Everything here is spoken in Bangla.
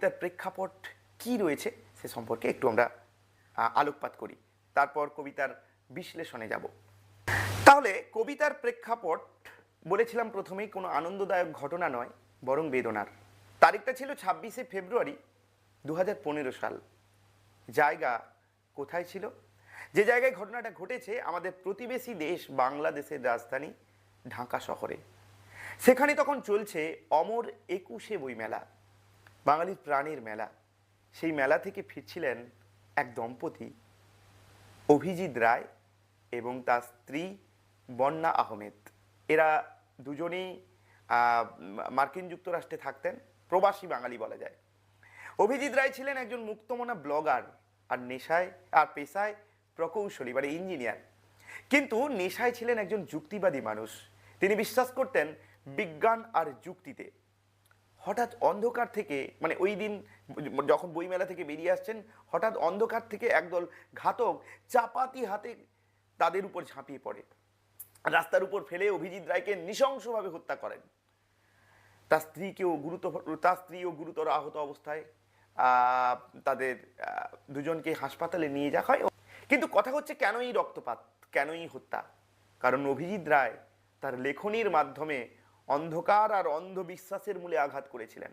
কবিতার প্রেক্ষাপট কি রয়েছে সে সম্পর্কে একটু আমরা আলোকপাত করি, তারপর কবিতার বিশ্লেষণে যাব। তাহলে কবিতার প্রেক্ষাপট বলেছিলাম প্রথমেই কোনো আনন্দদায়ক ঘটনা নয়, বরং বেদনার। তারিখটা ছিল 26শে ফেব্রুয়ারি 2015 সাল। জায়গা কোথায় ছিল? যে জায়গায় ঘটনাটা ঘটেছে আমাদের প্রতিবেশী দেশ বাংলাদেশের রাজধানী ঢাকা শহরে। সেখানে তখন চলছে অমর 21শে বইমেলা, বাঙালির প্রাণের মেলা। সেই মেলা থেকে ফিরছিলেন এক দম্পতি, অভিজিৎ রায় এবং তার স্ত্রী বন্যা আহমেদ। এরা দুজনেই মার্কিন যুক্তরাষ্ট্রে থাকতেন, প্রবাসী বাঙালি বলা যায়। অভিজিৎ রায় ছিলেন একজন মুক্তমনা ব্লগার আর পেশায় প্রকৌশলী, মানে ইঞ্জিনিয়ার। কিন্তু নেশায় ছিলেন একজন যুক্তিবাদী মানুষ। তিনি বিশ্বাস করতেন বিজ্ঞান আর যুক্তিতে। হঠাৎ অন্ধকার থেকে, মানে ওই দিন যখন বইমেলা থেকে বেরিয়ে আসছেন, হঠাৎ অন্ধকার থেকে একদল ঘাতক চাপাতি হাতে তাদের উপর ঝাঁপিয়ে পড়ে, রাস্তার উপর ফেলে অভিজিৎ রায়কে নৃশংসভাবে হত্যা করেন। তার স্ত্রীও গুরুতর আহত অবস্থায়। তাদের দুজনকে হাসপাতালে নিয়ে যাওয়া হয়। কিন্তু কথা হচ্ছে, কেন এই রক্তপাত, কেন এই হত্যা? কারণ অভিজিৎ রায় তার লেখনীর মাধ্যমে অন্ধকার আর অন্ধবিশ্বাসের মূলে আঘাত করেছিলেন।